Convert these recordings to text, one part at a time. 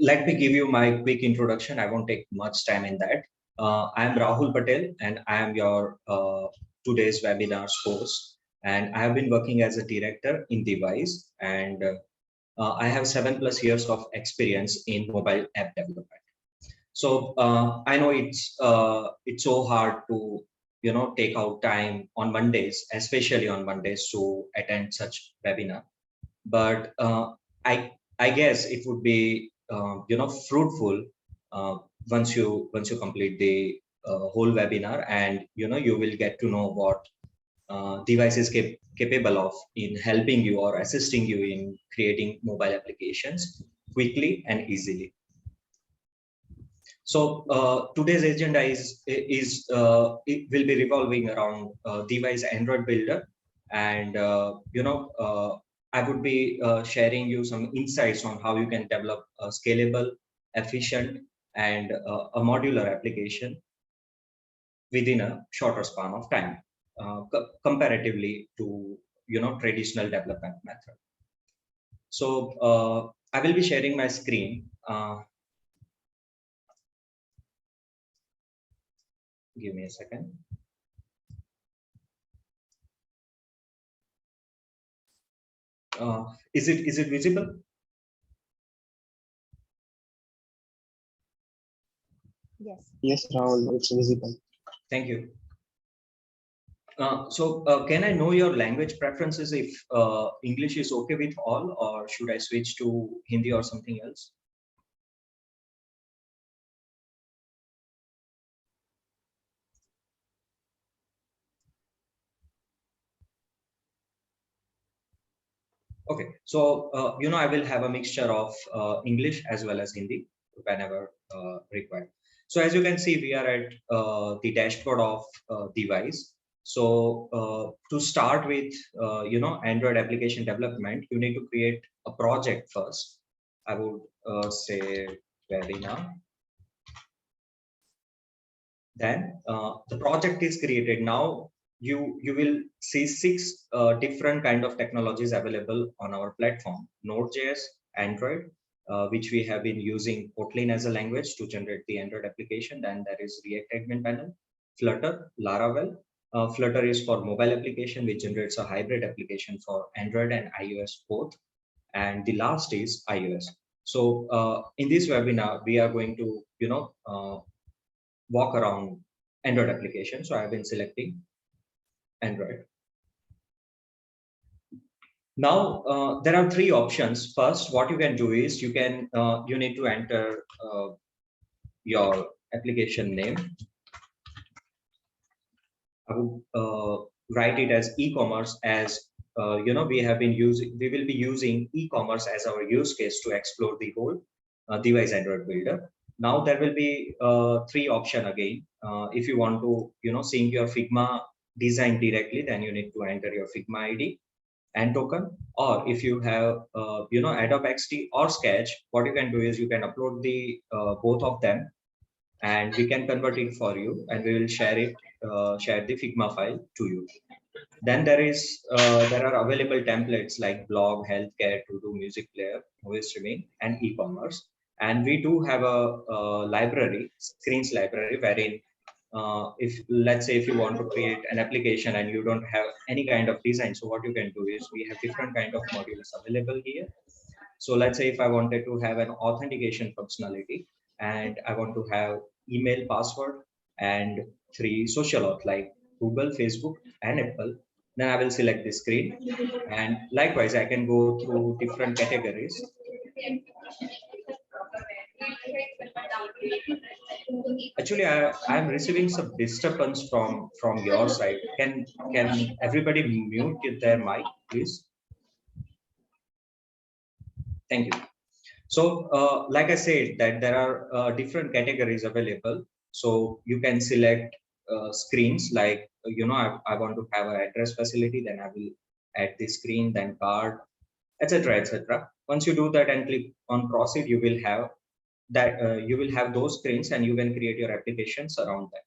let me give you my quick introduction. I won't take much time in that. I am Rahul Patel, and I am your today's webinar's host. And I have been working as a director in Device, and I have 7+ years of experience in mobile app development. So I know it's so hard to take out time on Mondays, especially on Mondays, to attend such webinar. But I guess it would be fruitful uh, once you complete the whole webinar, and you will get to know what device is capable of in helping you or assisting you in creating mobile applications quickly and easily. So today's agenda it will be revolving around device Android Builder, and I would be sharing you some insights on how you can develop a scalable, efficient, and a modular application within a shorter span of time, comparatively to traditional development method. So I will be sharing my screen. Give me a second. Is it visible? Yes, Rahul, it's visible. Thank you. So can I know your language preferences, if English is okay with all, or should I switch to Hindi or something else? Okay, so I will have a mixture of English as well as Hindi whenever required. So as you can see, we are at the dashboard of device. So to start with, Android application development, you need to create a project first. I would say webinar. Then the project is created. Now you will see 6 different kind of technologies available on our platform: Node.js, Android, which we have been using Kotlin as a language to generate the Android application. Then there is React admin panel, Flutter, Laravel. Flutter is for mobile application, which generates a hybrid application for Android and iOS both. And the last is iOS. So in this webinar, we are going to walk around Android application. So I've been selecting Android. Now there are 3 options. First, what you can do is you need to enter your application name. I would write it as e-commerce, as we will be using e-commerce as our use case to explore the whole device Android Builder. Now there will be 3 options again. If you want to sync your Figma design directly, then you need to enter your Figma ID and token. Or if you have Adobe XD or Sketch, what you can do is you can upload the both of them, and we can convert it for you, and we will share the Figma file to you. Then there are available templates like blog, healthcare, to-do, music player, movie streaming, and e-commerce. And we do have a library, screens library, wherein if let's say if you want to create an application and you don't have any kind of design, so what you can do is we have different kind of modules available here. So let's say if I wanted to have an authentication functionality, and I want to have email, password, and 3 social auth like Google, Facebook, and Apple, then I will select the screen. And likewise, I can go through different categories. Actually, I'm receiving some disturbance from your side. Can everybody mute their mic, please? Thank you. So like I said, that there are different categories available. So you can select screens like, I want to have an address facility, then I will add the screen, then card, etc., etc. Once you do that and click on proceed, you will have that you will have those screens, and you can create your applications around that.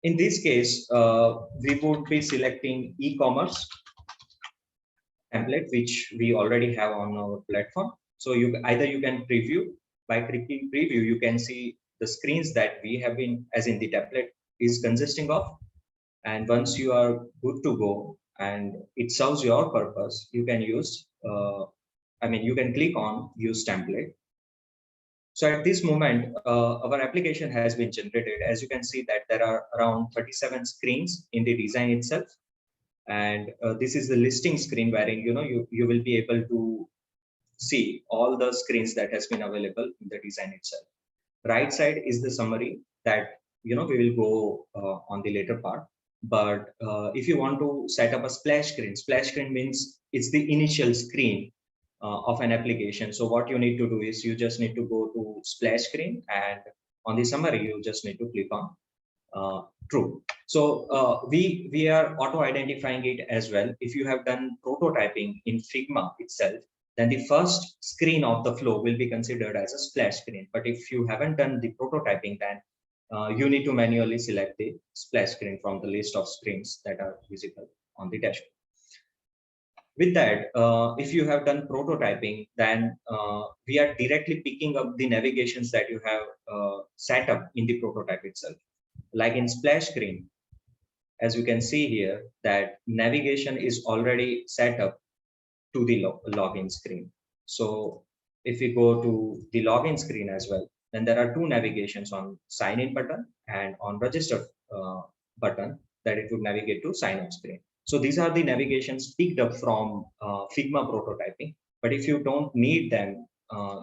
In this case, we would be selecting e-commerce template, which we already have on our platform. So either you can preview. By clicking preview, you can see the screens that we have been, as in the template is consisting of. And once you are good to go and it serves your purpose, you can use, you can click on use template. So at this moment, our application has been generated. As you can see that there are around 37 screens in the design itself. And this is the listing screen wherein, you will be able to see all the screens that has been available in the design itself. Right side is the summary that, we will go on the later part. But if you want to set up a splash screen means it's the initial screen of an application. So what you need to do is you just need to go to splash screen, and on the summary, you just need to click on true. So we are auto identifying it as well. If you have done prototyping in Figma itself, then the first screen of the flow will be considered as a splash screen. But if you haven't done the prototyping, then you need to manually select the splash screen from the list of screens that are visible on the dashboard. With that, if you have done prototyping, then we are directly picking up the navigations that you have set up in the prototype itself. Like in splash screen, as you can see here, that navigation is already set up to the login screen. So if we go to the login screen as well, then there are two navigations on sign in button and on register button that it would navigate to sign up screen. So these are the navigations picked up from Figma prototyping. But if you don't need them,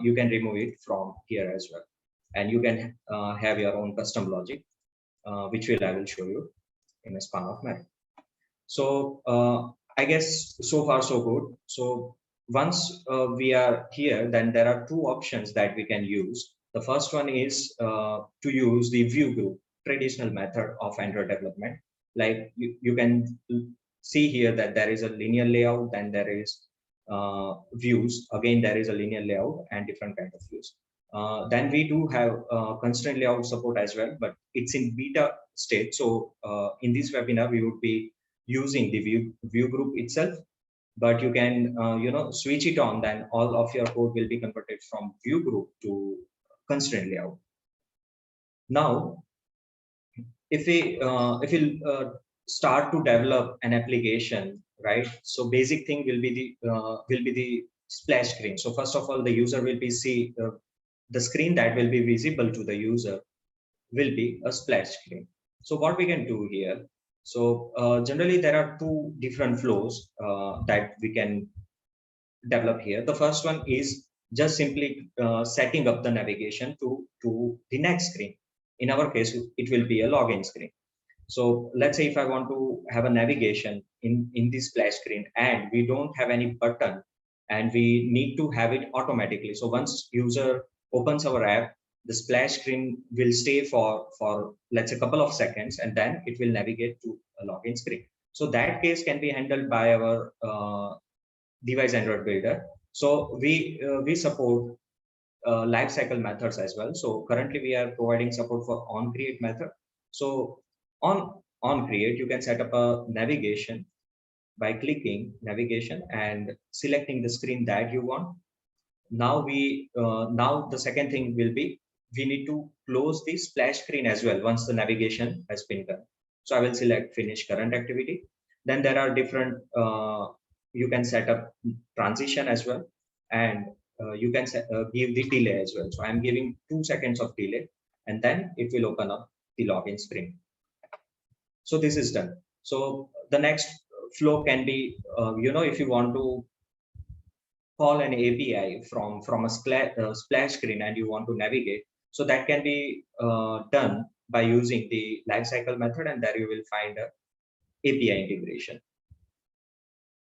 you can remove it from here as well. And you can have your own custom logic, which I will show you in a span of minute. So I guess so far so good. So once we are here, then there are two options that we can use. The first one is to use the view group, traditional method of Android development. Like you can see here that there is a linear layout, then there is views. Again, there is a linear layout and different kind of views. Then we do have constraint layout support as well, but it's in beta state. So in this webinar, we would be using the view group itself, but you can switch it on, then all of your code will be converted from view group to constraint layout. Now, if we start to develop an application, right? So basic thing will be the splash screen. So first of all, the user will be see the screen that will be visible to the user will be a splash screen. So what we can do here, so generally there are two different flows that we can develop here. The first one is just simply setting up the navigation to the next screen. In our case, it will be a login screen. So let's say if I want to have a navigation in this splash screen and we don't have any button and we need to have it automatically. So once user opens our app, the splash screen will stay for let's say a couple of seconds, and then it will navigate to a login screen. So that case can be handled by our device Android builder. So we support lifecycle methods as well. So currently we are providing support for on create method. So on create, you can set up a navigation by clicking navigation and selecting the screen that you want. Now now the second thing will be we need to close the splash screen as well once the navigation has been done. So I will select finish current activity. Then there are different you can set up transition as well, and you can give the delay as well. So I'm giving 2 seconds of delay, and then it will open up the login screen. So this is done. So the next flow can be, if you want to call an API from a splash screen and you want to navigate, so that can be done by using the lifecycle method, and there you will find a API integration.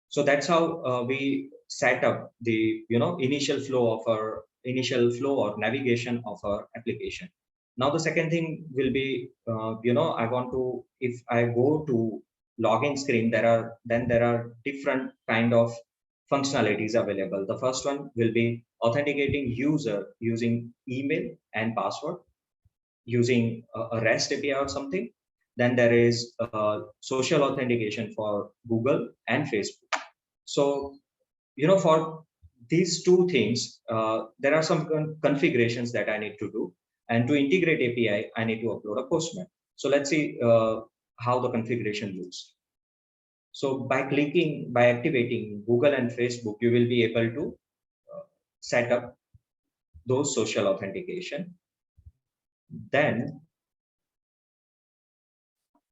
So that's how we set up the initial flow or navigation of our application. Now the second thing will be I want to, if I go to login screen, there are different kind of functionalities available. The first one will be authenticating user using email and password using a REST API or something. Then there is social authentication for Google and Facebook. So, for these two things, there are some configurations that I need to do. And to integrate API, I need to upload a Postman. So let's see how the configuration looks. So by activating Google and Facebook, you will be able to set up those social authentication. Then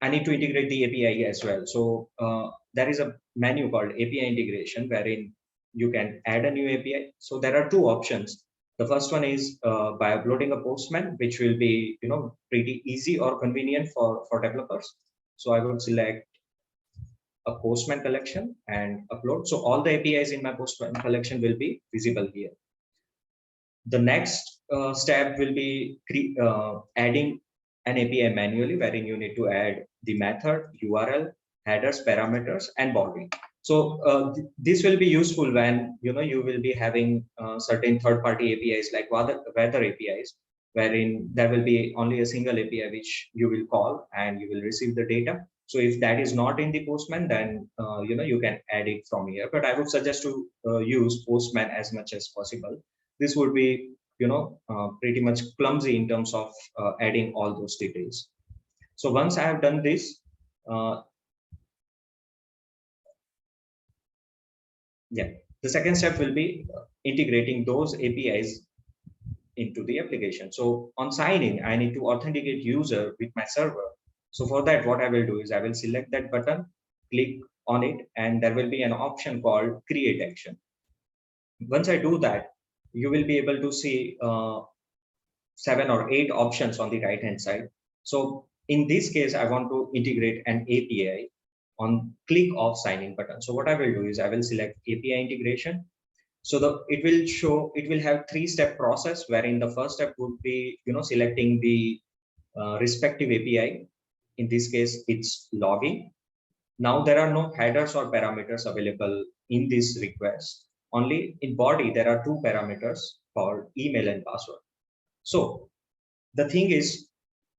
I need to integrate the API as well. So there is a menu called API integration, wherein you can add a new API. So there are two options. The first one is by uploading a Postman, which will be pretty easy or convenient for developers. So I would select a Postman collection and upload. So all the APIs in my Postman collection will be visible here. The next step will be adding an API manually, wherein you need to add the method, URL, headers, parameters, and body. So this will be useful when you will be having certain third-party APIs like weather APIs, wherein there will be only a single API which you will call and you will receive the data. So if that is not in the Postman, then you can add it from here. But I would suggest to use Postman as much as possible. This would be pretty much clumsy in terms of adding all those details. So once I have done this, the second step will be integrating those APIs into the application. So on signing, I need to authenticate user with my server. So for that, what I will do is I will select that button, click on it, and there will be an option called create action. Once I do that, you will be able to see 7 or 8 options on the right hand side. So in this case, I want to integrate an API on click of signing button. So what I will do is I will select API integration. So it will have 3-step process, wherein the first step would be selecting the respective API. In this case, it's logging. Now there are no headers or parameters available in this request. Only in body, there are 2 parameters called email and password. So the thing is,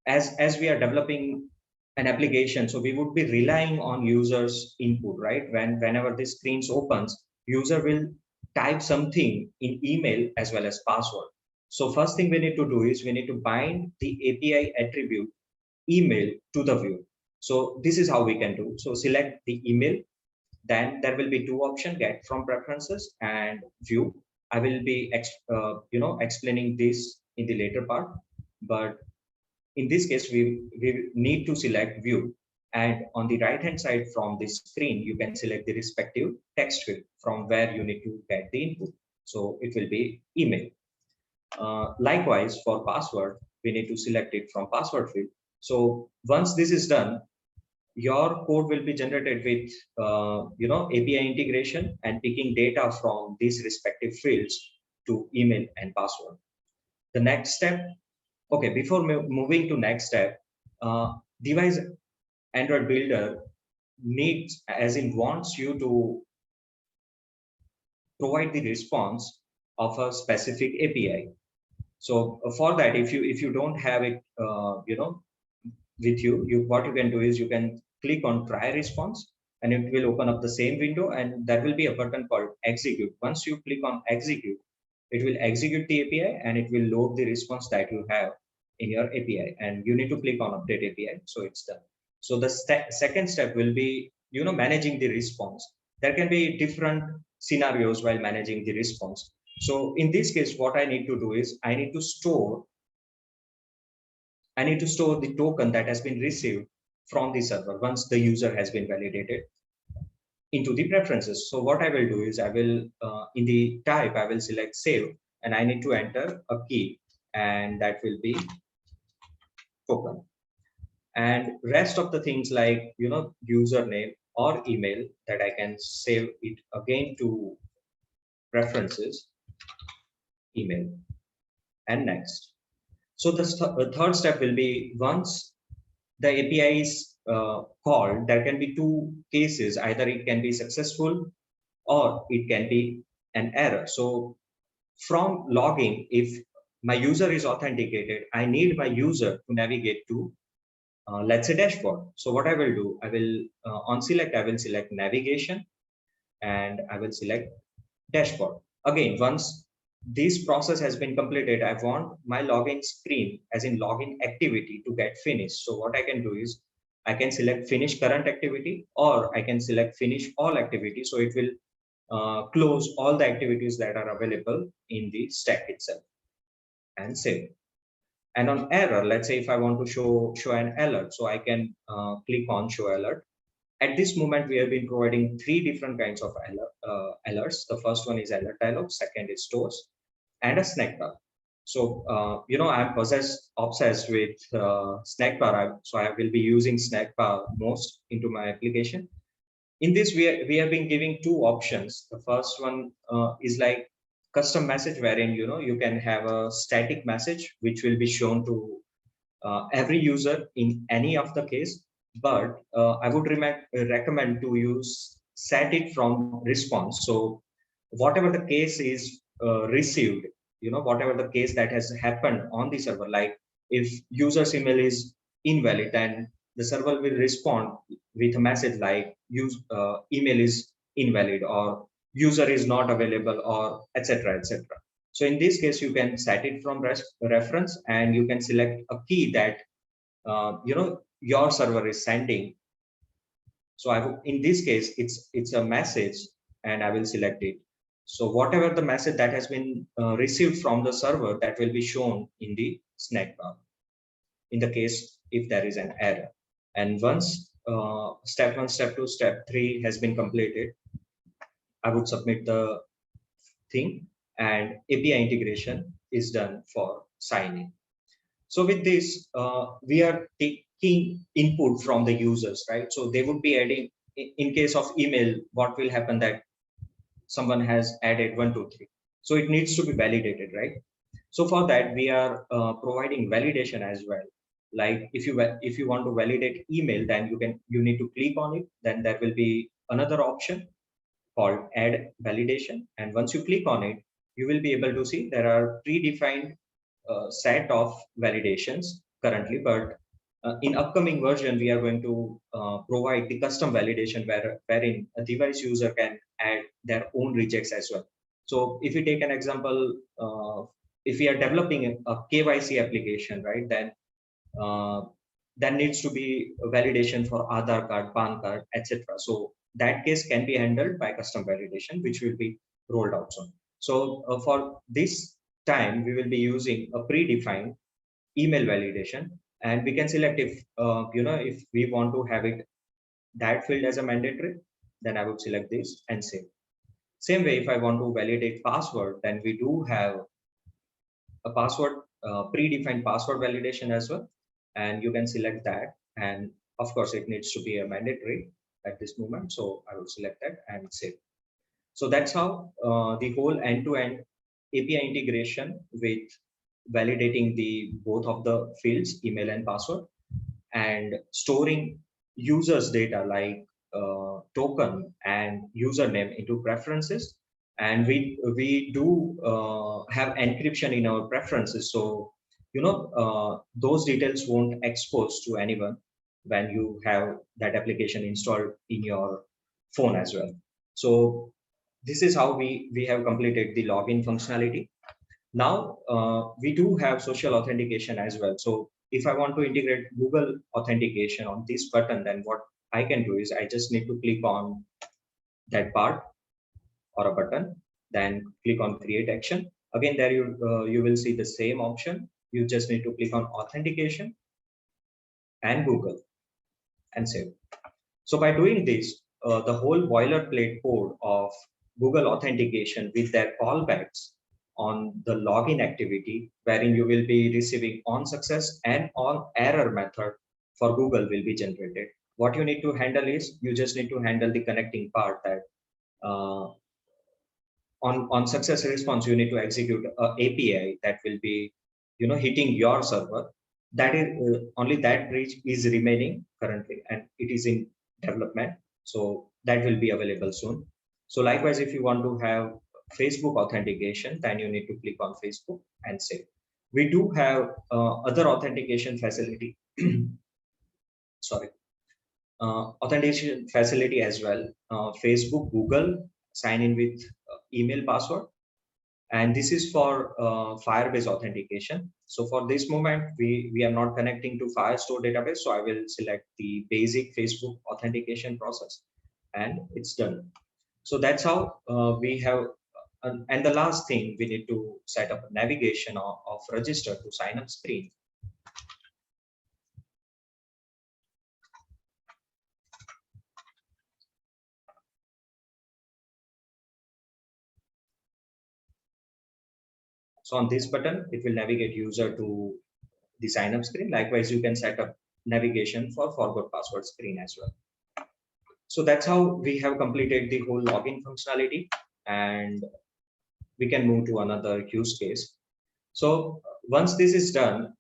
as we are developing an application, so we would be relying on users' input, right? Whenever this screen opens, user will type something in email as well as password. So first thing we need to do is we need to bind the API attribute email to the view. So this is how we can do. So select the email. Then there will be 2 options: get from preferences and view. I will be explaining this in the later part, but in this case we need to select view, and on the right hand side from this screen you can select the respective text field from where you need to get the input. So it will be email. Likewise, for password, we need to select it from password field. So once this is done, your code will be generated with API integration and picking data from these respective fields to email and password. The next step, okay, before moving to next step, device Android builder needs, as in wants you to provide the response of a specific API. So for that, if you don't have it with you, what you can do is you can click on try response, and it will open up the same window, and there will be a button called execute. Once you click on execute, it will execute the API and it will load the response that you have in your API, and you need to click on update API. So it's done. So the second step will be managing the response. There can be different scenarios while managing the response. So in this case, what I need to do is I need to store the token that has been received from the server once the user has been validated into the preferences. So what I will do is I will, in the type, I will select save, and I need to enter a key, and that will be token. And rest of the things like, username or email, that I can save it again to preferences, email, and next. So the third step will be once the API is called, there can be 2 cases. Either it can be successful or it can be an error. So from logging, if my user is authenticated, I need my user to navigate to, let's say, dashboard. So what I will do, I will on select, I will select navigation, and I will select dashboard. Again, once this process has been completed, I want my login screen, as in login activity, to get finished. So what I can do is I can select finish current activity, or I can select finish all activities. So it will close all the activities that are available in the stack itself and save. And on error, let's say if I want to show an alert, so I can click on show alert. At this moment, we have been providing three different kinds of alerts. The first one is alert dialog, second is stores, and a snack bar. So I'm obsessed with snack bar, so I will be using snack bar most into my application. In this, we have been giving two options. The first one is like custom message, wherein you can have a static message which will be shown to every user in any of the case. But I would recommend to use set it from response. So whatever the case is received, whatever the case that has happened on the server, like if user's email is invalid, then the server will respond with a message like email is invalid, or user is not available, or etc etc. So in this case, you can set it from reference, and you can select a key that your server is sending. So in this case, it's a message, and I will select it. So whatever the message that has been received from the server, that will be shown in the snack bar, in the case if there is an error. And once step 1, step 2, step 3 has been completed, I would submit the thing, and API integration is done for signing. So with this, we are taking input from the users, right? So they would be adding, in case of email, what will happen that someone has added 1, 2, 3. So it needs to be validated, right? So for that, we are providing validation as well. Like if you want to validate email, then you need to click on it. Then there will be another option called add validation. And once you click on it, you will be able to see there are predefined set of validations currently, but in upcoming version, we are going to provide the custom validation wherein a device user can add their own rejects as well. So if we take an example, if we are developing a KYC application, right, then uh, there needs to be a validation for Aadhaar card, PAN card, etc. So that case can be handled by custom validation, which will be rolled out soon. So for this time, we will be using a predefined email validation, and we can select if we want to have it that field as a mandatory, then I would select this and save. Same way, if I want to validate password, then we do have a password predefined password validation as well, and you can select that. And of course, it needs to be a mandatory at this moment, so I will select that and save. So that's how the whole end-to-end API integration with validating the both of the fields, email and password, and storing users data like token and username into preferences. And we do have encryption in our preferences, so those details won't expose to anyone when you have that application installed in your phone as well. So this is how we have completed the login functionality. Now we do have social authentication as well. So if I want to integrate Google authentication on this button, then what I can do is I just need to click on that part or a button, then click on create action. Again, there you will see the same option. You just need to click on authentication and Google and save. So by doing this, the whole boilerplate code of Google authentication with their callbacks on the login activity, wherein you will be receiving on success and on error method for Google will be generated. What you need to handle is you just need to handle the connecting part, that uh, on success response, you need to execute a API that will be hitting your server. That is only that bridge is remaining currently, and it is in development, so that will be available soon. So likewise, if you want to have Facebook authentication, then you need to click on Facebook and save. We do have other authentication facility sorry authentication facility as well. Facebook, Google sign in with email password, And this is for Firebase authentication. So for this moment, we are not connecting to Firestore database. So I will select the basic Facebook authentication process, and it's done. So that's how we have. And the last thing, we need to set up a navigation of register to sign up screen. So on this button, it will navigate user to the sign up screen. Likewise, you can set up navigation for forgot password screen as well. So that's how we have completed the whole login functionality, and we can move to another use case. So once this is done,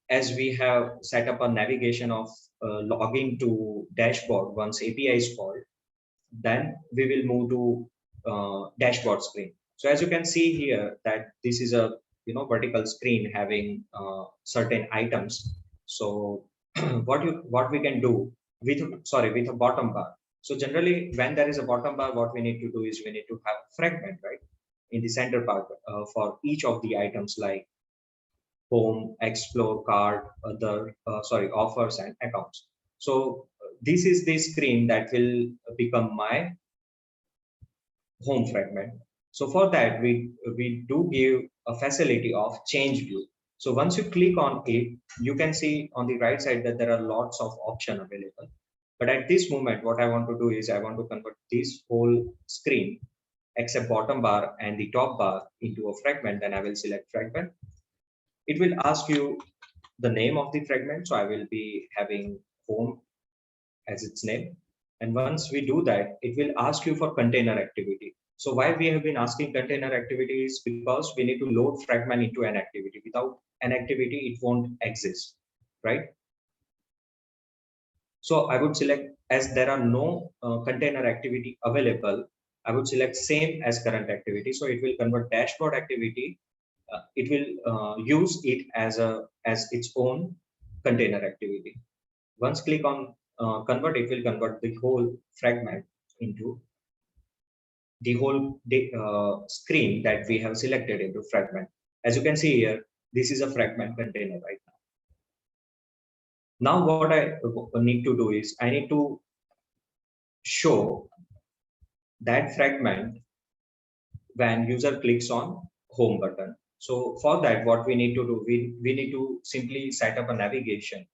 as we have set up a navigation of logging to dashboard once API is called, then we will move to dashboard screen. So as you can see here that this is a vertical screen having certain items. So what we can do with with a bottom bar. So generally when there is a bottom bar, what we need to do is we need to have fragment right in the center part for each of the items like home, explore, card, other offers and accounts. So this is the screen that will become my home fragment. So for that, we do give a facility of change view. So once you click on it, you can see on the right side that there are lots of options available. But at this moment, what I want to do is I want to convert this whole screen, except bottom bar and the top bar, into a fragment. Then I will select fragment. It will ask you the name of the fragment. So I will be having home as its name. And once we do that, it will ask you for container activity. So why we have been asking container activity is because we need to load fragment into an activity. Without an activity, it won't exist, right? So I would select, as there are no container activity available, I would select same as current activity. So it will convert dashboard activity. It will use it as its own container activity. Once click on convert, it will convert the whole fragment into the whole screen that we have selected into fragment. As you can see here, this is a fragment container right now. Now what I need to do is I need to show that fragment when user clicks on home button. So for that, what we need to do, we need to simply set up a navigation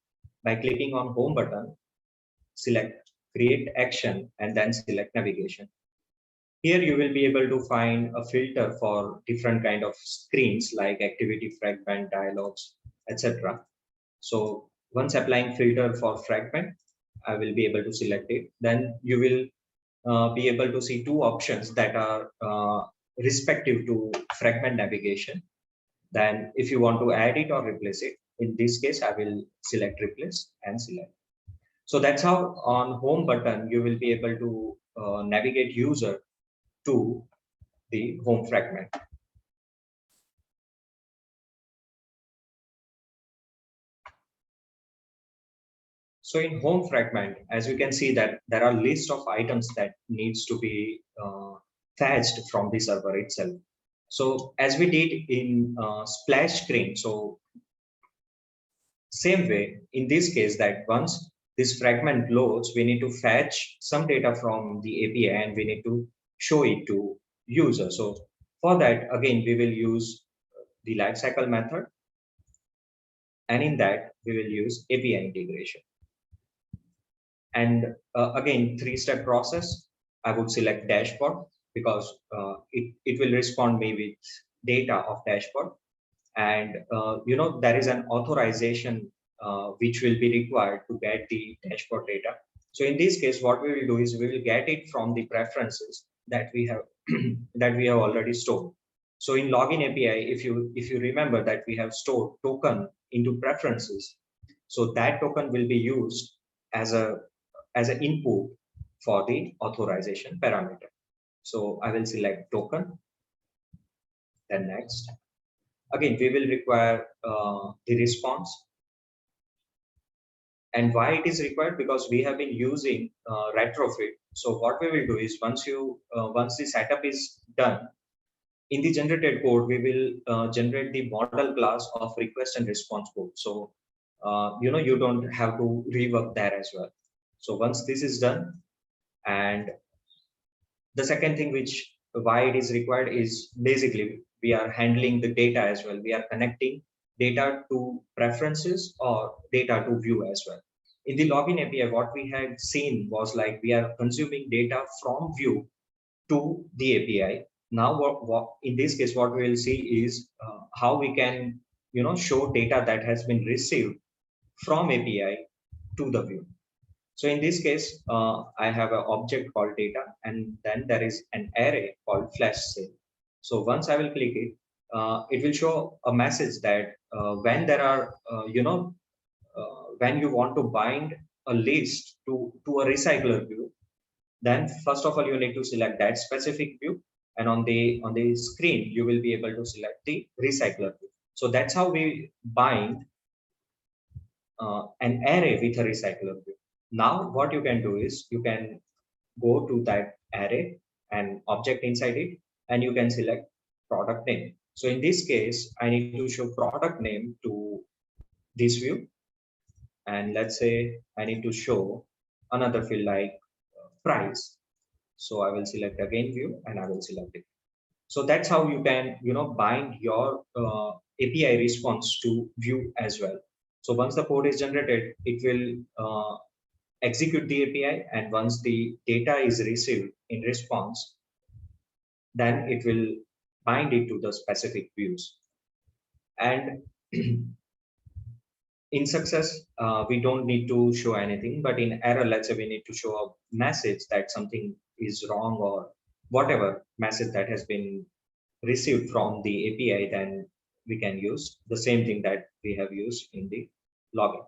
by clicking on home button, select create action, and then select navigation. Here you will be able to find a filter for different kind of screens like activity fragment, dialogues, etc. So once applying filter for fragment, I will be able to select it. Then you will be able to see two options that are respective to fragment navigation. Then if you want to add it or replace it, in this case, I will select replace and select. So that's how on home button, you will be able to navigate user to the home fragment. So in home fragment, as you can see that there are list of items that needs to be fetched from the server itself. So as we did in splash screen, so same way in this case that once this fragment loads, we need to fetch some data from the API and we need to show it to user. So for that, again, we will use the lifecycle method. And in that, we will use API integration. And again, three-step process. I would select dashboard because it will respond me with data of dashboard. And there is an authorization which will be required to get the dashboard data. So in this case, what we will do is we will get it from the preferences that we have that we have already stored. So in login API, if you remember that we have stored token into preferences, so that token will be used as an input for the authorization parameter. So I will select token, then next. Again, we will require the response. And why it is required? Because we have been using retrofit. So what we will do is once the setup is done, in the generated code, we will generate the model class of request and response code. So, you don't have to rework there as well. So once this is done, and the second thing which why it is required is basically we are handling the data as well. We are connecting data to preferences or data to view as well. In the login API, what we had seen was like we are consuming data from view to the API. Now, what in this case, what we will see is how we can, show data that has been received from API to the view. So in this case, I have an object called data, and then there is an array called flash sale. So once I will click it, it will show a message that when there are, when you want to bind a list to a recycler view, then first of all you need to select that specific view, and on the screen you will be able to select the recycler view. So that's how we bind an array with a recycler view. Now what you can do is you can go to that array and object inside it, and you can select product name. So in this case, I need to show product name to this view, and let's say I need to show another field like price. So I will select again view and I will select it. So that's how you can, bind your API response to view as well. So once the code is generated, it will execute the API, and once the data is received in response, then it will bind it to the specific views. And in success, we don't need to show anything, but in error, let's say we need to show a message that something is wrong or whatever message that has been received from the API, then we can use the same thing that we have used in the login.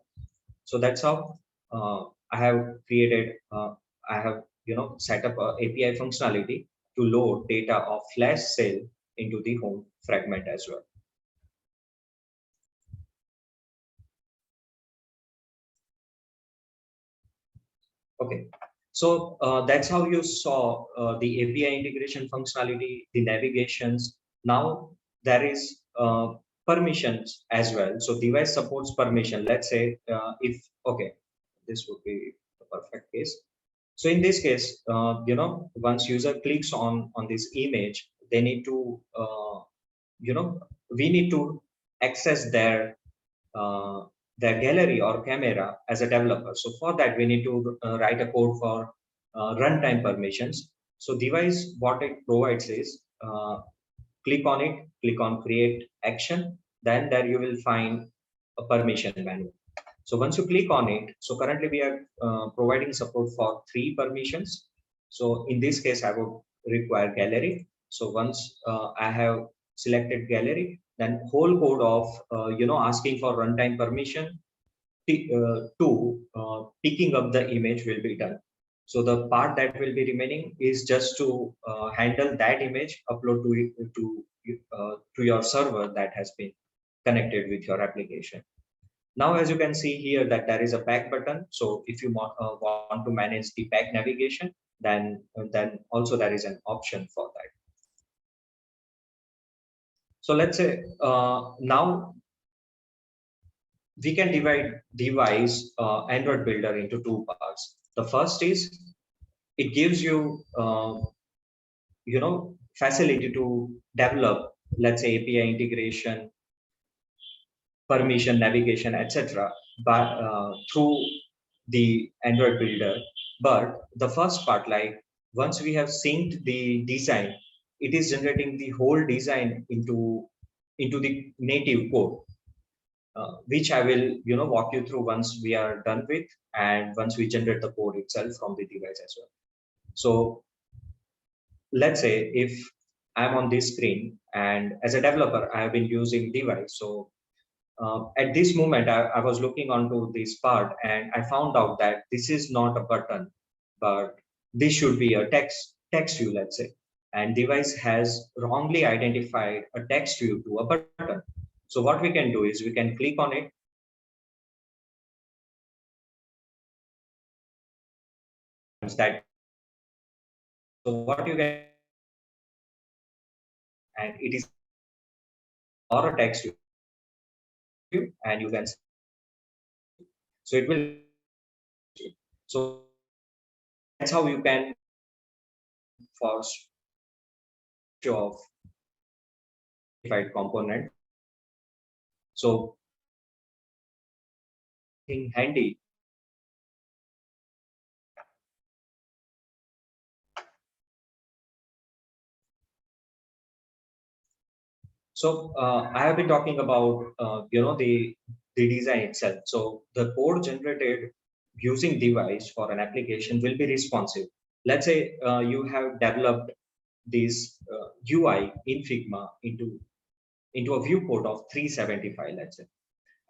So that's how I have created, I have, set up a API functionality to load data of flash sale into the home fragment as well. Okay, so that's how you saw the API integration functionality, the navigations. Now there is permissions as well. So device supports permission. Let's say if, okay, this would be the perfect case. So in this case, once user clicks on this image, they need to, we need to access uh, their gallery or camera as a developer. So for that, we need to write a code for runtime permissions. So device, what it provides is click on it, click on create action, then there you will find a permission menu. So once you click on it, so currently we are providing support for 3 permissions. So in this case, I would require gallery. So once I have selected gallery, then whole code of asking for runtime permission to picking up the image will be done. So the part that will be remaining is just to handle that image, upload to your server that has been connected with your application. Now, as you can see here that there is a back button. So if you want to manage the back navigation, then also there is an option for that. So let's say now we can divide device Android Builder into 2 parts. The first is it gives you facility to develop, let's say API integration, permission, navigation, etc. But through the Android Builder. But the first part, like once we have synced the design, it is generating the whole design into the native code, which I will walk you through once we are done with, and once we generate the code itself from the device as well. So let's say if I'm on this screen, and as a developer, I have been using device. So at this moment, I was looking onto this part and I found out that this is not a button, but this should be a text view, let's say. And device has wrongly identified a text view to a button. So what we can do is we can click on it. That so what you can, and it is or a text view, and you can so it will so that's how you can first show of specified component. So in handy, so I have been talking about the design itself. So the code generated using device for an application will be responsive. Let's say you have developed this UI in Figma into a viewport of 375, let's say,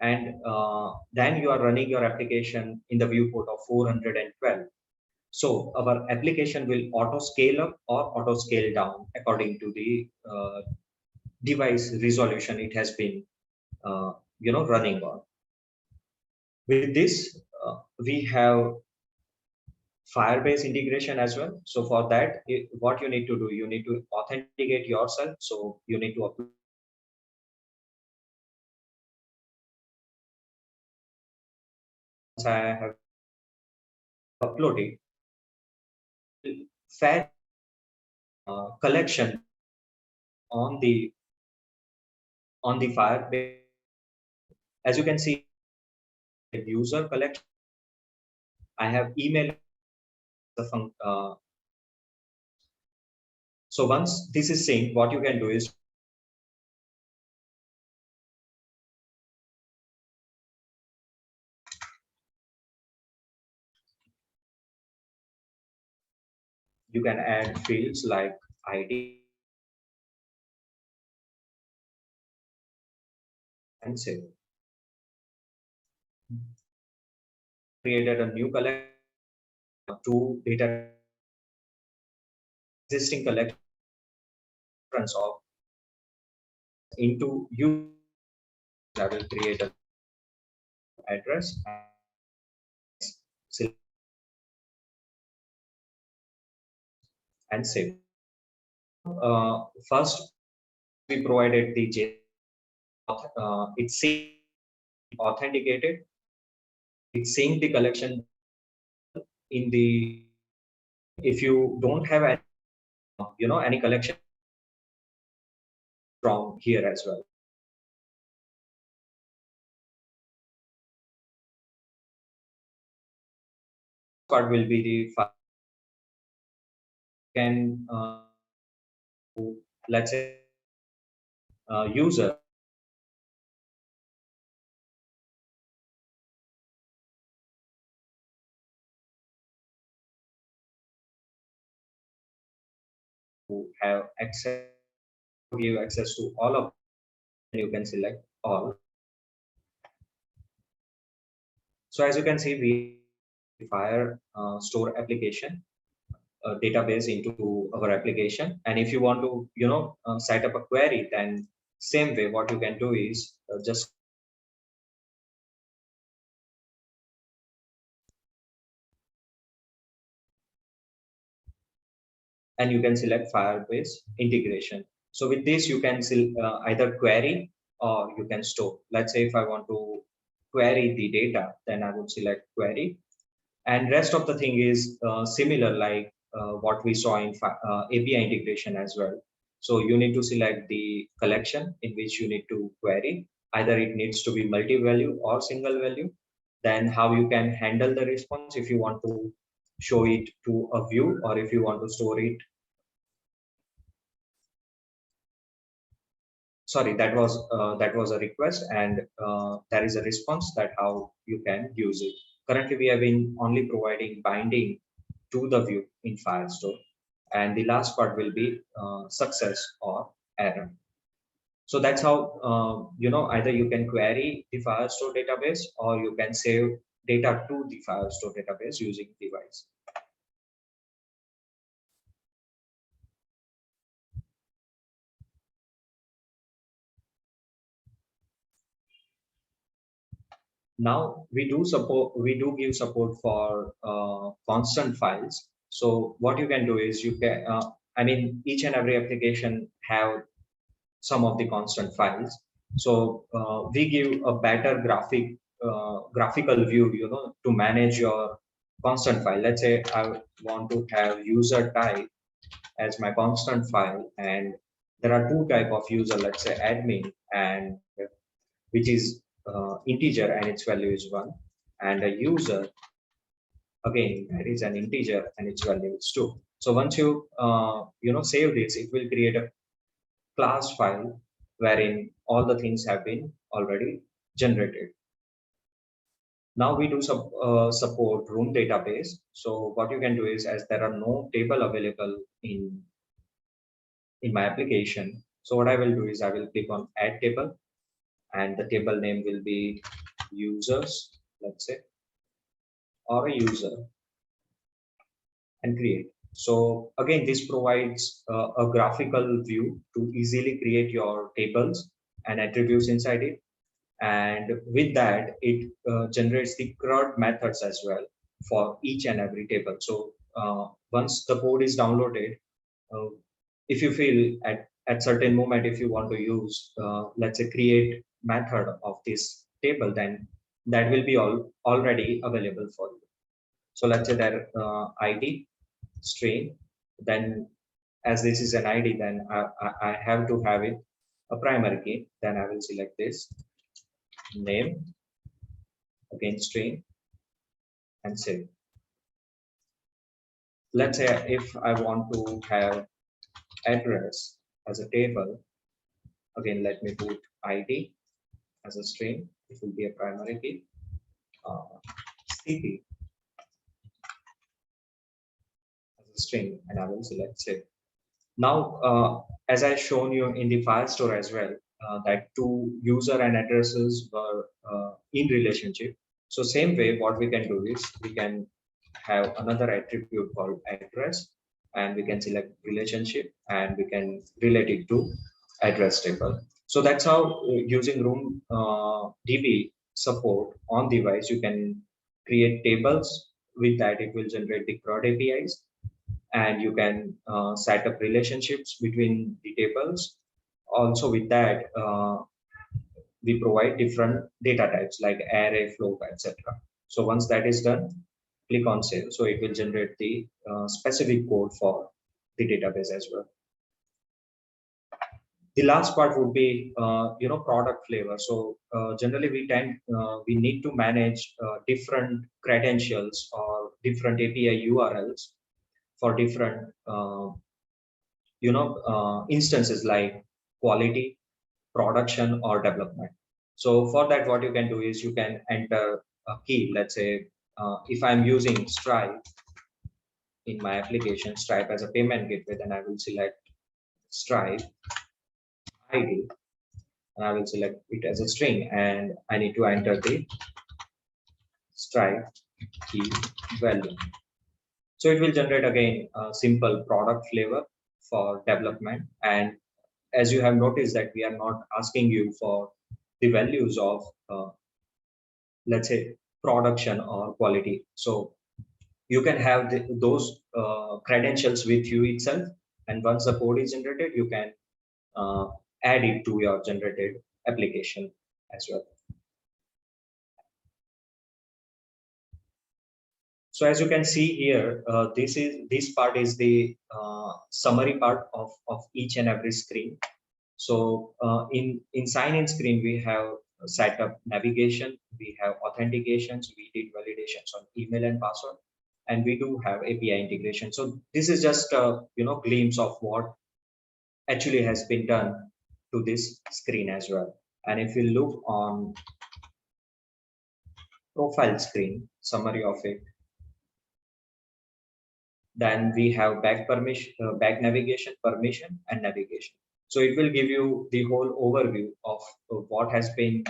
and then you are running your application in the viewport of 412. So our application will auto scale up or auto scale down according to the device resolution it has been running on. With this, we have Firebase integration as well. So for that, what you need to do, you need to authenticate yourself. So you need to upload. Once I have uploaded, fetch collection on the Firebase. As you can see, the user collection. I have email so once this is synced, what you can do is you can add fields like ID and save. Created a new collection to data existing collection of into you. I will create an address and save. First, we provided the it's authenticated. It's saying the collection in the if you don't have any, any collection from here as well. Part will be the file. Can let's say user who have access give access to all of, and you can select all. So as you can see, we fire store application database into our application, and if you want to set up a query, then same way what you can do is just and you can select Firebase integration. So with this, you can either query or you can store. Let's say if I want to query the data, then I would select query. And rest of the thing is similar like what we saw in API integration as well. So you need to select the collection in which you need to query. Either it needs to be multi-value or single value. Then how you can handle the response if you want to show it to a view or if you want to store it. Sorry, that was a request, and there is a response that how you can use it. Currently, we have been only providing binding to the view in Firestore, and the last part will be success or error. So that's how either you can query the Firestore database or you can save data to the Firestore database using device. Now we do give support for constant files. So what you can do is you can I mean each and every application have some of the constant files. So we give a better graphical view, to manage your constant file. Let's say I want to have user type as my constant file, and there are two type of user, let's say admin, and which is integer and its value is 1, and a user, again, that is an integer and its value is 2. So once you save this, it will create a class file wherein all the things have been already generated. Now we do support room database. So what you can do is, as there are no table available in my application, so what I will do is I will click on add table, and the table name will be users, let's say, or a user, and create. So again, this provides a graphical view to easily create your tables and attributes inside it. And with that, it generates the CRUD methods as well for each and every table. So once the code is downloaded, uh, if you feel at certain moment, if you want to use, let's say, create method of this table, then that will be already available for you. So let's say that ID string, then as this is an ID, then I have to have it a primary key. Then I will select this name, again string, and save. Let's say if I want to have address as a table, again let me put ID as a string, it will be a primary key, city as a string, and I will select save. Now, as I shown you in the file store as well, that two user and addresses were in relationship. So same way, what we can do is we can have another attribute called address, and we can select relationship, and we can relate it to address table. So that's how using Room DB support on device, you can create tables. With that, it will generate the CRUD APIs, and you can set up relationships between the tables. Also with that, we provide different data types like array, float, etc. So once that is done, click on save. So it will generate the specific code for the database as well. The last part would be, product flavor. So generally we need to manage different credentials or different API URLs for different instances like quality, production, or development. So for that, what you can do is you can enter a key. Let's say if I'm using Stripe in my application, Stripe as a payment gateway, then I will select Stripe ID, and I will select it as a string, and I need to enter the Stripe key value. So it will generate again a simple product flavor for development. And as you have noticed that we are not asking you for the values of, let's say, production or quality. So you can have those credentials with you itself. And once the code is generated, you can add it to your generated application as well. So as you can see here, this part is the summary part of each and every screen. So in sign-in screen, we have set up navigation, we have authentications, we did validations on email and password, and we do have API integration. So this is just a glimpse of what actually has been done to this screen as well. And if you look on profile screen, summary of it, then we have back permission, back navigation, permission, and navigation. So it will give you the whole overview of what has been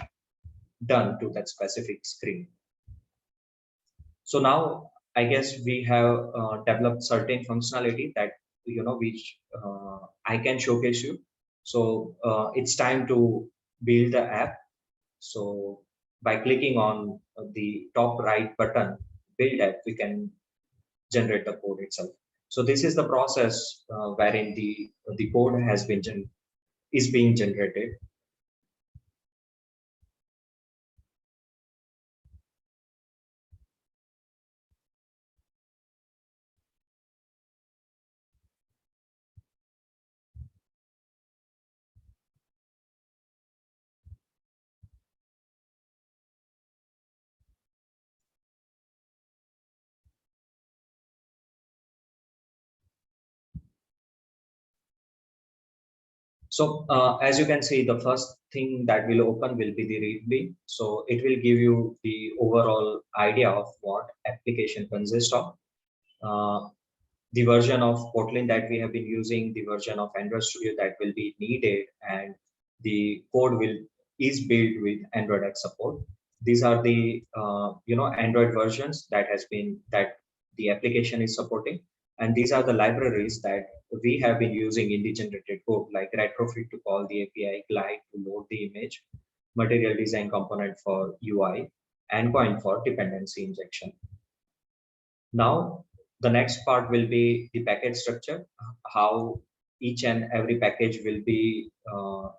done to that specific screen. So now I guess we have developed certain functionality that which I can showcase you. So it's time to build the app. So by clicking on the top right button, build app, we can generate the code itself. So this is the process wherein the code has been is being generated. So as you can see, the first thing that will open will be the README. So it will give you the overall idea of what application consists of. Uh, the version of Kotlin that we have been using, the version of Android Studio that will be needed, and the code will is built with Android X support. These are the Android versions that the application is supporting, and these are the libraries that we have been using in the generated code, like Retrofit to call the API, Glide to load the image, Material Design component for UI, and Coin for dependency injection. Now, the next part will be the package structure, how each and every package will be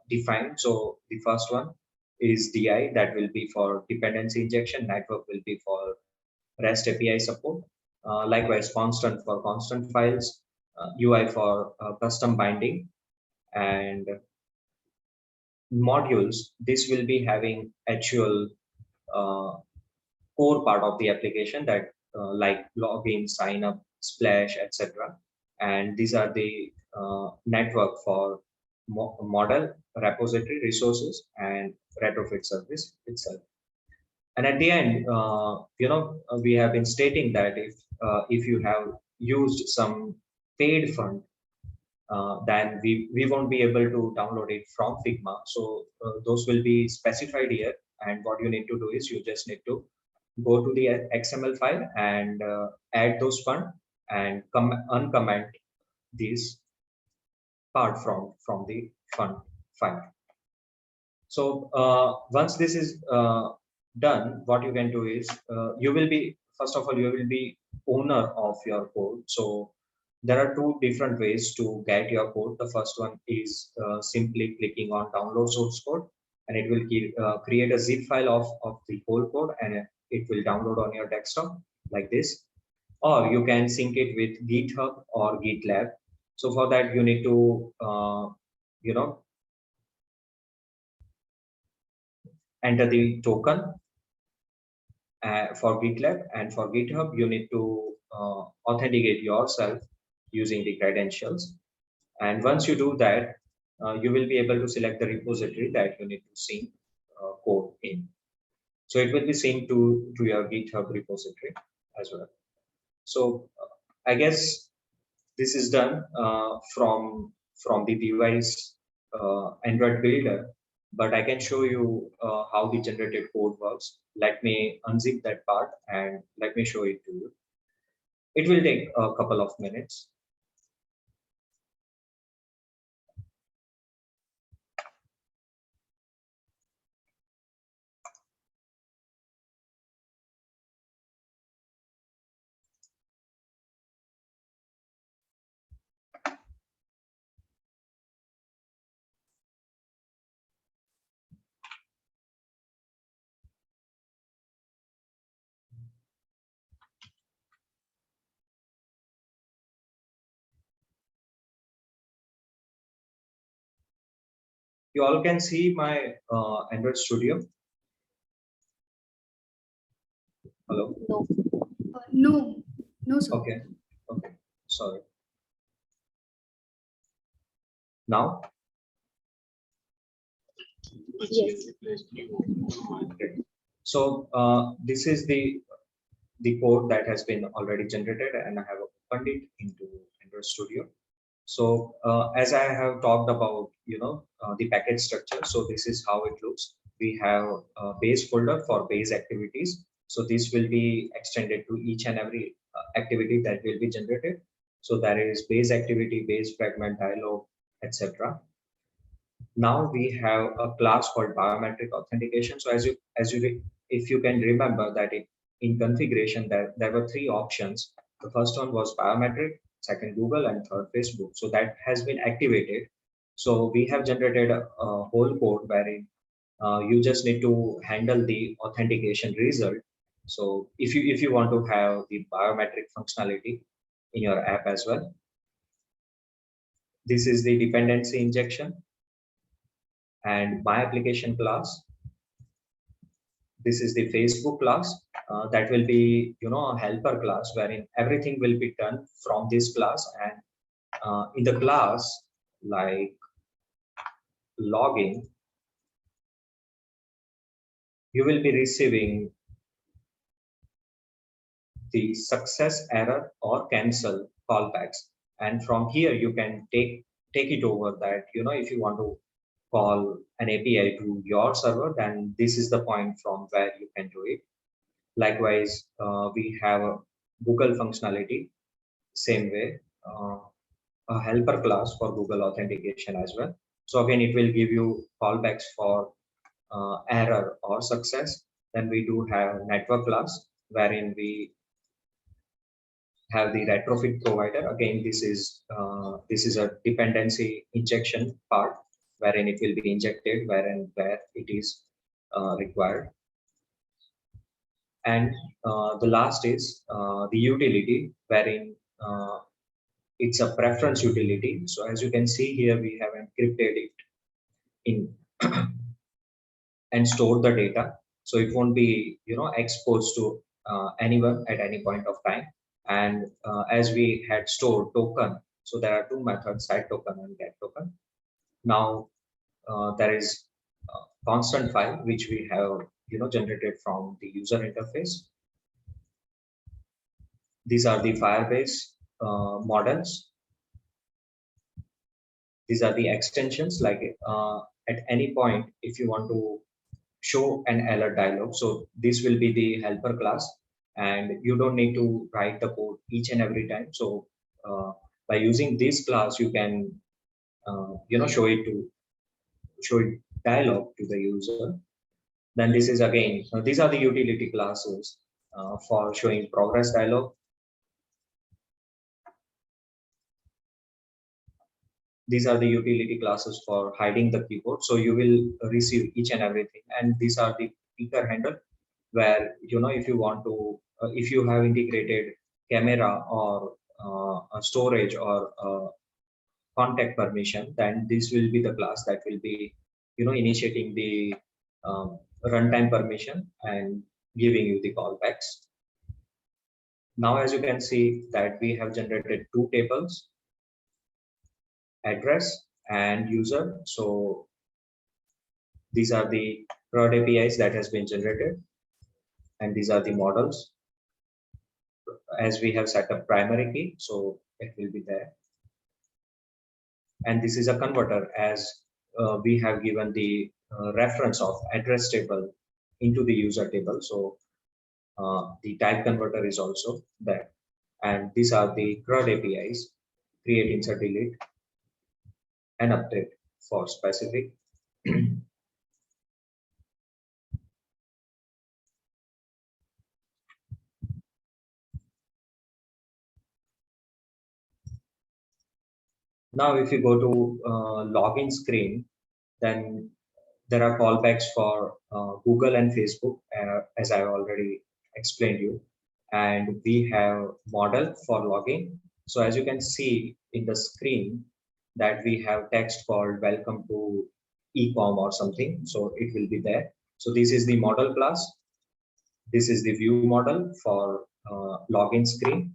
defined. So the first one is DI, that will be for dependency injection. Network will be for REST API support. Likewise, constant for constant files, UI for custom binding, and modules. This will be having actual uh, core part of the application that like login, sign up, splash, etc. And these are the network for model, repository, resources, and retrofit service itself. And at the end, we have been stating that if you have used some paid fund, then we won't be able to download it from Figma. So those will be specified here. And what you need to do is you just need to go to the XML file and add those fund and uncomment this part from the fund file. So once this is done, what you can do is you will be, first of all, you will be owner of your code. So there are two different ways to get your code. The first one is simply clicking on download source code, and it will create a zip file of the whole code, and it will download on your desktop like this. Or you can sync it with GitHub or GitLab. So for that, you need to enter the token for GitLab, and for GitHub, you need to authenticate yourself using the credentials. And once you do that, you will be able to select the repository that you need to sync code in. So it will be synced to your GitHub repository as well. So I guess this is done from the device Android builder, but I can show you how the generated code works. Let me unzip that part and let me show it to you. It will take a couple of minutes. You all can see my Android Studio. Hello. No. No, sir. Okay. Okay. Sorry. Now. Yes. Okay. So this is the code that has been already generated, and I have opened it into Android Studio. So as I have talked about, the package structure. So this is how it looks. We have a base folder for base activities. So this will be extended to each and every activity that will be generated. So there is base activity, base fragment, dialog, etc. Now we have a class called biometric authentication. So if you can remember that in configuration, there were three options. The first one was biometric, second Google, and third Facebook. So that has been activated. So we have generated a whole code wherein you just need to handle the authentication result. So if you want to have the biometric functionality in your app as well, this is the dependency injection and my application class. This is the Facebook class. That will be, you know, a helper class wherein everything will be done from this class. And in the class, like login, you will be receiving the success, error, or cancel callbacks. And from here, you can take it over that, you know, if you want to call an API to your server, then this is the point from where you can do it. Likewise, we have a Google functionality, same way, a helper class for Google authentication as well. So again, it will give you callbacks for error or success. Then we do have network class, wherein we have the retrofit provider. Again, this is a dependency injection part, wherein it will be injected where it is required. And the last is the utility, wherein it's a preference utility. So as you can see here, we have encrypted it in and store the data, so it won't be, you know, exposed to anyone at any point of time. And as we had stored token, so there are two methods, set token and get token. Now there is a constant file which we have, you know, generated from the user interface. These are the Firebase models. These are the extensions. Like at any point, if you want to show an alert dialog, so this will be the helper class, and you don't need to write the code each and every time. So by using this class, you can you know, show it dialog to the user. Then this is again, these are the utility classes for showing progress dialog. These are the utility classes for hiding the keyboard, so you will receive each and everything. And these are the picker handle, where, you know, if you want to if you have integrated camera or a storage or contact permission, then this will be the class that will be, you know, initiating the runtime permission and giving you the callbacks. Now as you can see that we have generated two tables, address and user. So these are the CRUD APIs that has been generated, and these are the models. As we have set up primary key, so it will be there. And this is a converter, as we have given the reference of address table into the user table. So the type converter is also there. And these are the CRUD APIs, create, insert, delete, and update for specific. Now, if you go to login screen, then there are callbacks for Google and Facebook, as I already explained you. And we have model for login. So as you can see in the screen that we have text called welcome to ecom or something. So it will be there. So this is the model class. This is the view model for login screen.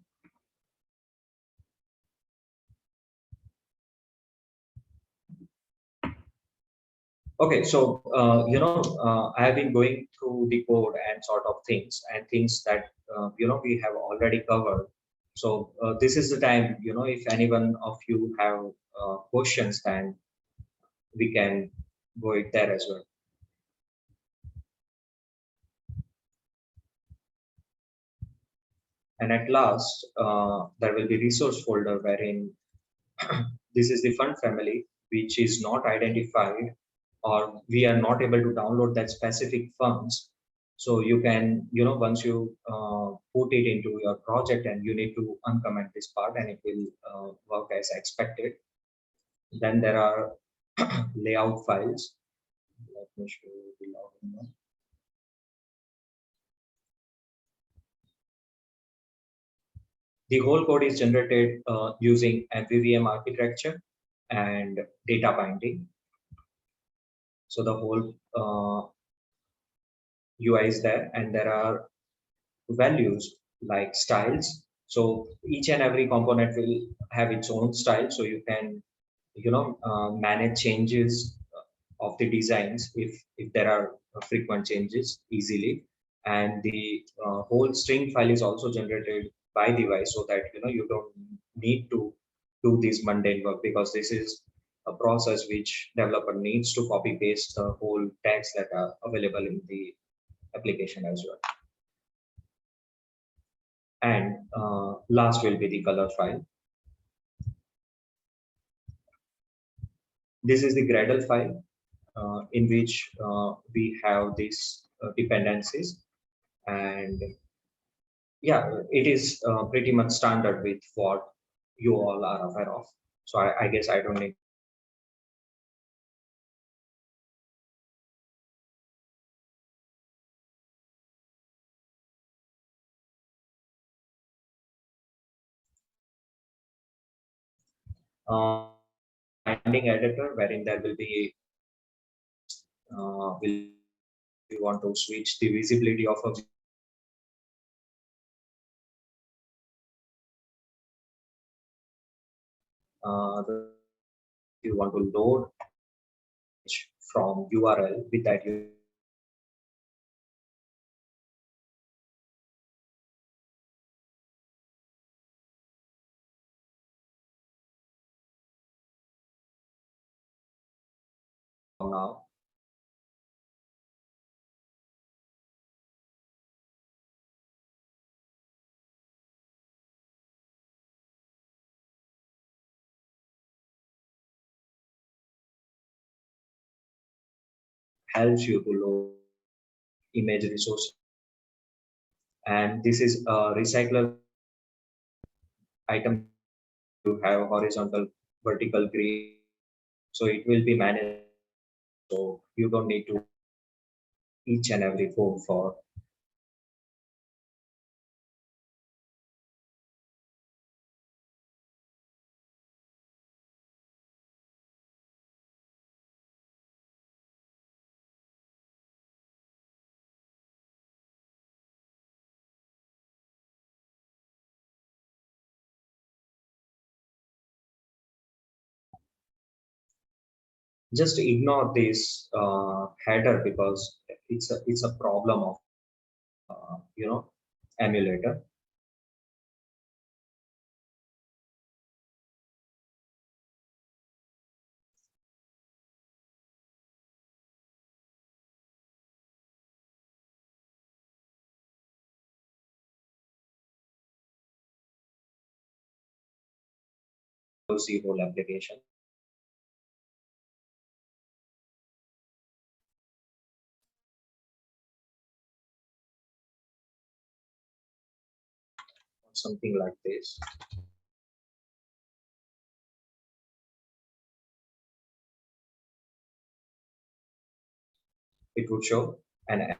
Okay, so you know, I have been going through the code and sort of things that you know, we have already covered. So this is the time, you know, if anyone of you have questions, then we can go it there as well. And at last, there will be resource folder wherein this is the fund family, which is not identified, or we are not able to download that specific funds. So you can, you know, once you put it into your project, and you need to uncomment this part, and it will work as expected. Then there are layout files. Let me show you the login one. The whole code is generated using MVVM architecture and data binding. So the whole UI is there, and there are values like styles. So each and every component will have its own style. So you can, manage changes of the designs if there are frequent changes easily. And the whole string file is also generated by device, so that you don't need to do this mundane work, because this is a process which developer needs to copy paste the whole tags that are available in the application as well. And last will be the color file. This is the Gradle file in which we have these dependencies. And yeah, it is pretty much standard with what you all are aware of. So I guess I don't need. Binding editor, wherein there will be will you want to switch the visibility of a you want to load from URL with that now. Helps you to load image resource, and this is a recycler item. You have horizontal, vertical, grid, so it will be managed. So you don't need to each and every code for. Just ignore this header, because it's a problem of emulator. To see whole application. Something like this. It would show an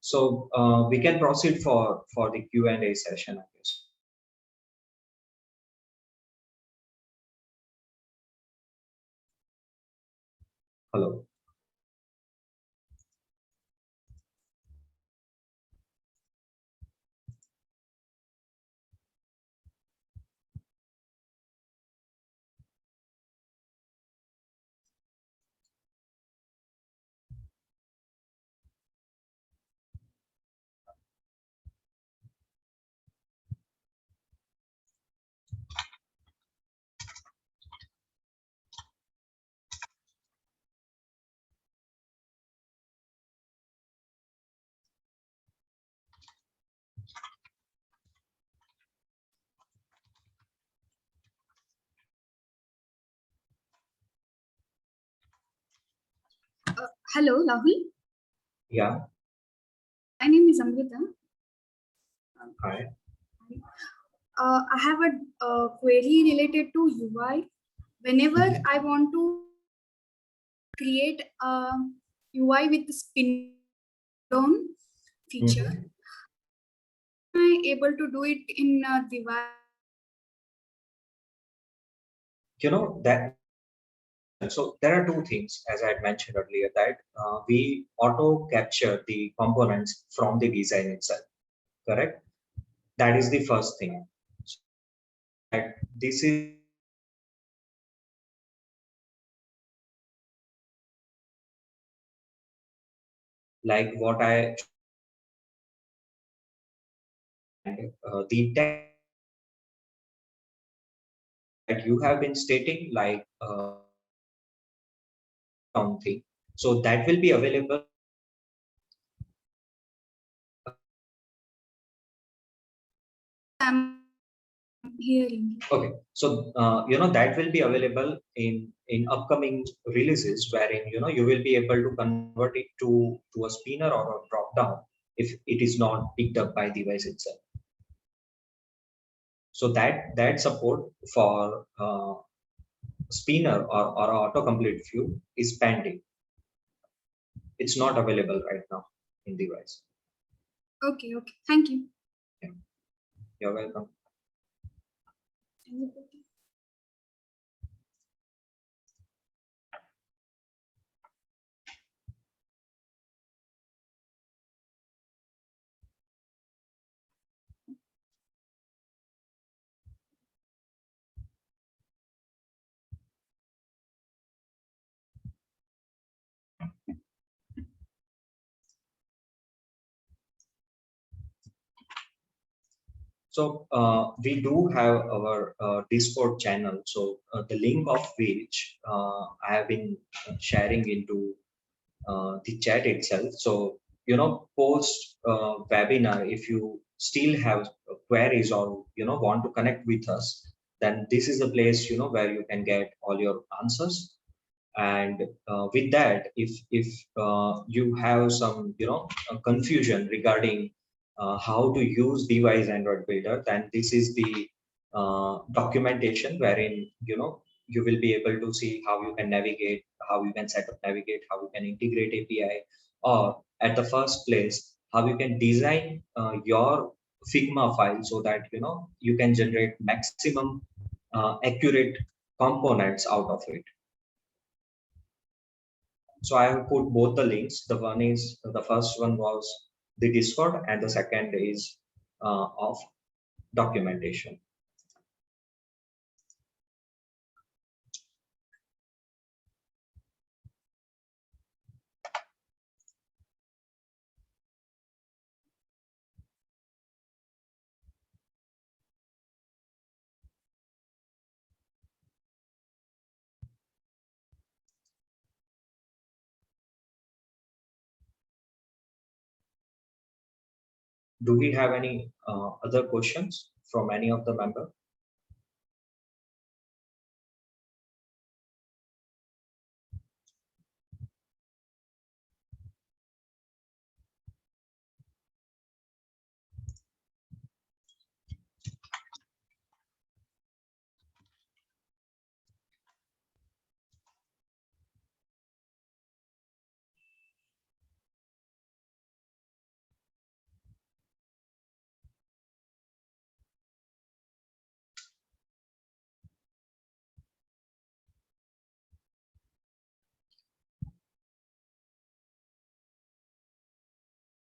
so we can proceed for the Q&A session, I guess. Hello. Hello, Rahul. Yeah. My name is Amrita. Hi. I have a query related to UI. Whenever I want to create a UI with the spin down feature, am I able to do it in device? That. So there are two things, as I had mentioned earlier, that we auto capture the components from the design itself. Correct. That is the first thing. That this is like what the tech that you have been stating, like something. So that will be available. I'm hearing. Okay, so that will be available in upcoming releases, wherein you will be able to convert it to a spinner or a drop down if it is not picked up by the device itself. So that support for spinner or autocomplete view is pending. It's not available right now in device. Okay. Thank you. Yeah. You're welcome. So we do have our Discord channel. So the link of which I have been sharing into the chat itself. So post webinar, if you still have queries or want to connect with us, then this is a place where you can get all your answers. And with that, if you have some confusion regarding how to use device Android Builder, then this is the documentation wherein you will be able to see how you can navigate, how you can set up navigate, how you can integrate API, or at the first place how you can design your Figma file so that you can generate maximum accurate components out of it. So I have put both the links. The first one was the Discord, and the second is of documentation. Do we have any other questions from any of the member?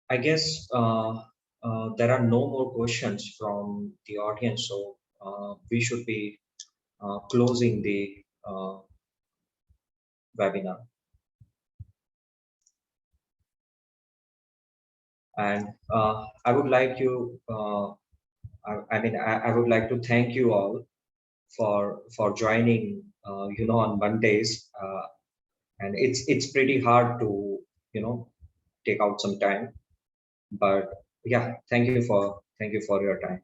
I guess there are no more questions from the audience, so we should be closing the webinar. And I would like you, I would like to thank you all for joining, on Mondays. And it's pretty hard to, take out some time. But yeah, thank you for your time.